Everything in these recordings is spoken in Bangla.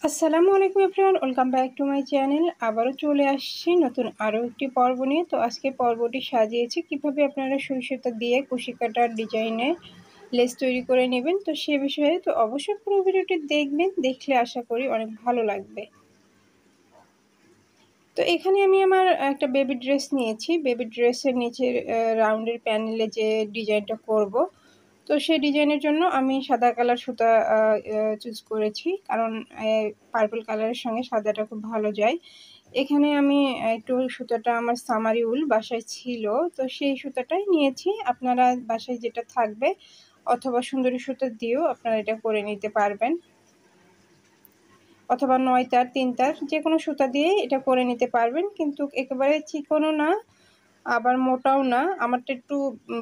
আসসালামু আলাইকুম everyone, welcome back to my channel. আবারও চলে আসছি নতুন আরও একটি পর্ব নিয়ে। তো আজকে পর্বটি সাজিয়েছি কিভাবে আপনারা সুই সুতা দিয়ে কুশি কাটার ডিজাইনে লেস তৈরি করে নেবেন। তো সে বিষয়ে তো অবশ্যই পুরো ভিডিওটি দেখবেন, দেখলে আশা করি অনেক ভালো লাগবে। তো এখানে আমি আমার একটা বেবি ড্রেস নিয়েছি। বেবি ড্রেসের নিচের রাউন্ডের প্যানেলে যে ডিজাইনটা করব, তো সেই ডিজাইনের জন্য আমি সাদা কালার সুতা চুজ করেছি, কারণ পার্পল কালারের সঙ্গে সাদাটা খুব ভালো যায়। এখানে আমি একটু সুতাটা আমার সামারি উল বাসায় ছিল, তো সেই সুতাটাই নিয়েছি। আপনারা বাসায় যেটা থাকবে অথবা সুন্দরী সুতা দিয়েও আপনারা এটা করে নিতে পারবেন, অথবা 9 তার 3 তার যে কোনো সুতা দিয়ে এটা করে নিতে পারবেন। কিন্তু একেবারে চিকনও না আবার মোটাও না, আমারটা একটু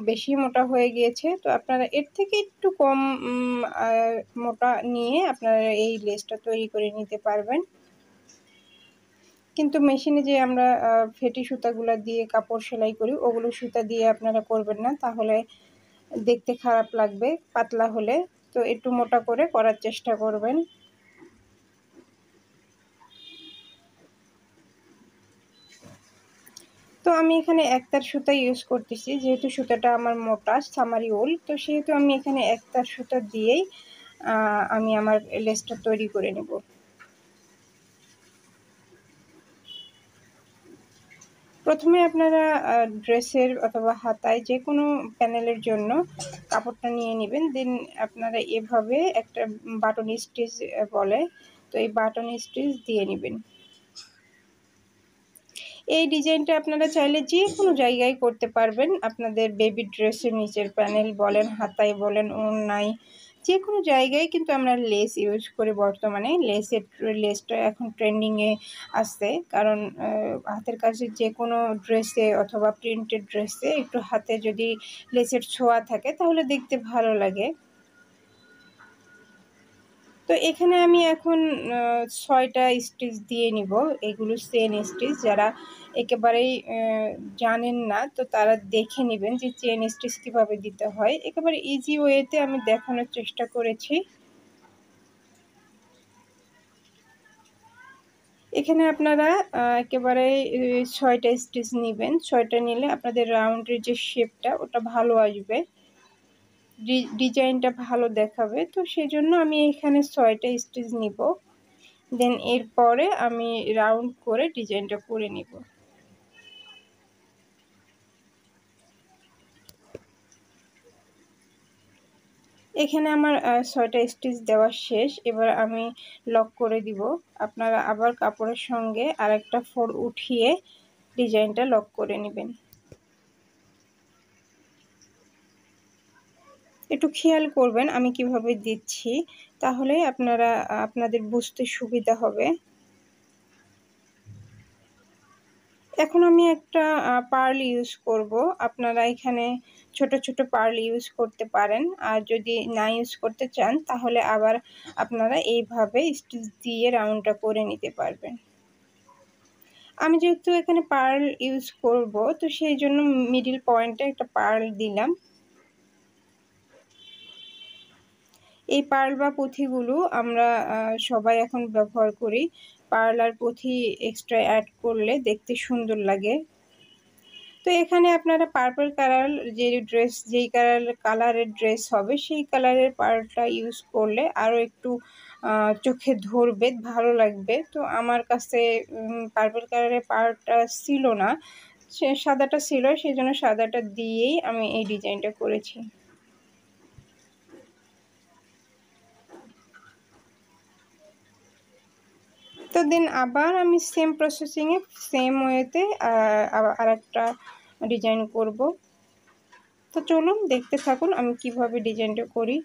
বেশি মোটা হয়ে গিয়েছে। তো আপনারা এর থেকে একটু কম মোটা নিয়ে আপনারা এই লেসটা তৈরি করে নিতে পারবেন। কিন্তু মেশিনে যে আমরা ফেটি সুতাগুলো দিয়ে কাপড় সেলাই করি, ওগুলো সুতা দিয়ে আপনারা করবেন না, তাহলে দেখতে খারাপ লাগবে পাতলা হলে। তো একটু মোটা করে করার চেষ্টা করবেন। তো আমি এখানে একতার সুতা ইউজ করতেছি, যেহেতু সুতাটা আমার মোটা সামারি উল, তো সেহেতু আমি এখানে একতার সুতা দিয়েই আমি আমার লেসটা তৈরি করে নেব। প্রথমে আপনারা ড্রেসের অথবা হাতায় যে কোনো প্যানেলের জন্য কাপড়টা নিয়ে নেবেন। দেন আপনারা এভাবে একটা বাটন স্টিচ বলে, তো এই বাটন স্টিচ দিয়ে নেবেন। এই ডিজাইনটা আপনারা চাইলে যে কোনো জায়গায় করতে পারবেন। আপনাদের বেবি ড্রেসের নিচের প্যানেল বলেন, হাতায় বলেন, ওড়নায়, যে কোনো জায়গায় কিন্তু আমরা লেস ইউজ করি। বর্তমানে লেসটা এখন ট্রেন্ডিংয়ে আসছে, কারণ হাতের কাছে যে কোনো ড্রেসে অথবা প্রিন্টেড ড্রেসে একটু হাতে যদি লেসের ছোঁয়া থাকে তাহলে দেখতে ভালো লাগে। তো এখানে আমি এখন 6টা স্টিচ দিয়ে নিব। এগুলো চেন স্টিচ। যারা একেবারেই জানেন না, তো তারা দেখে নেবেন যে চেন স্টিচ কীভাবে দিতে হয়। একেবারে ইজি ওয়েতে আমি দেখানোর চেষ্টা করেছি। এখানে আপনারা একেবারে 6টা স্টিচ নেবেন। 6টা নিলে আপনাদের রাউন্ডের যে শেপটা ওটা ভালো আসবে, ডিজাইনটা ভালো দেখাবে। তো সেজন্য আমি এখানে 6টা স্টিচ নিব। দেন এরপরে আমি রাউন্ড করে ডিজাইনটা করে নিব। এখানে আমার 6টা স্টিচ দেওয়া শেষ। এবার আমি লক করে দিব। আপনারা আবার কাপড়ের সঙ্গে আরেকটা ফোর উঠিয়ে ডিজাইনটা লক করে নেবেন। একটু খেয়াল করবেন আমি কিভাবে দিচ্ছি, তাহলে আপনারা আপনাদের বুঝতে সুবিধা হবে। এখন আমি একটা পার্ল ইউজ করব। আপনারা এখানে ছোট ছোট পার্ল ইউজ করতে পারেন, আর যদি না ইউজ করতে চান তাহলে আবার আপনারা এইভাবে স্টিচ দিয়ে রাউন্ডটা করে নিতে পারবেন। আমি যেহেতু এখানে পার্ল ইউজ করব, তো সেই জন্য মিডল পয়েন্টে একটা পার্ল দিলাম। এই পার্ল বা পুঁথিগুলো আমরা সবাই এখন ব্যবহার করি। পার্ল আর পুঁথি এক্সট্রা অ্যাড করলে দেখতে সুন্দর লাগে। তো এখানে আপনারা পার্পল কালার যেই কালারের ড্রেস হবে সেই কালারের পার্লটা ইউজ করলে আরও একটু চোখে ধরবে, ভালো লাগবে। তো আমার কাছে পার্পল কালারের পার্লটা ছিল না, সাদাটা ছিল, সেই জন্য সাদাটা দিয়েই আমি এই ডিজাইনটা করেছি। তো দেন আবার আমি সেম প্রসেসিংয়ে সেম ওয়েতে আরেকটা ডিজাইন করব। তো চলুন দেখতে থাকুন আমি কিভাবে ডিজাইনটা করি।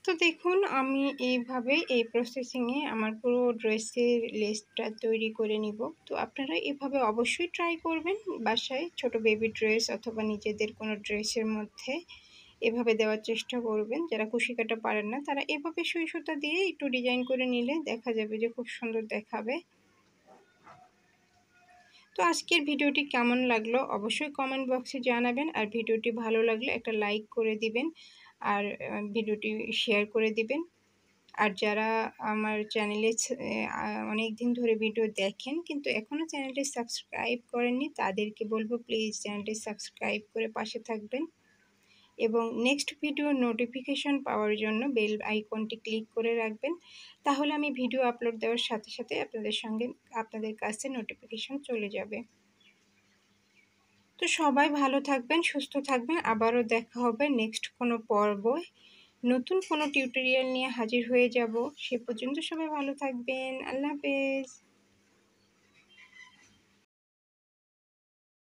তো দেখুন আমি এইভাবে এই প্রসেসিংয়ে আমার পুরো ড্রেসের লেসটা তৈরি করে নিব। তো আপনারা এভাবে অবশ্যই ট্রাই করবেন বাসায়, ছোট বেবি ড্রেস অথবা নিজেদের কোনো ড্রেসের মধ্যে এভাবে দেওয়ার চেষ্টা করবেন। যারা কুশি কাটা পারেন না তারা এভাবে সুই সুতা দিয়ে একটু ডিজাইন করে নিলে দেখা যাবে যে খুব সুন্দর দেখাবে। তো আজকের ভিডিওটি কেমন লাগলো অবশ্যই কমেন্ট বক্সে জানাবেন, আর ভিডিওটি ভালো লাগলে একটা লাইক করে দিবেন, আর ভিডিওটি শেয়ার করে দিবেন। আর যারা আমার চ্যানেলে অনেক দিন ধরে ভিডিও দেখেন কিন্তু এখনও চ্যানেলটি সাবস্ক্রাইব করেননি, তাদেরকে বলবো প্লিজ চ্যানেলটি সাবস্ক্রাইব করে পাশে থাকবেন এবং নেক্সট ভিডিওর নোটিফিকেশন পাওয়ার জন্য বেল আইকনটি ক্লিক করে রাখবেন। তাহলে আমি ভিডিও আপলোড দেওয়ার সাথে সাথে আপনাদের কাছে নোটিফিকেশন চলে যাবে। তো সবাই ভালো থাকবেন, সুস্থ থাকবেন, আবারও দেখা হবে নেক্সট কোনো পর্বে। নতুন কোনো টিউটোরিয়াল নিয়ে হাজির হয়ে যাব। সে পর্যন্ত সবাই ভালো থাকবেন। আল্লাহ হাফেজ।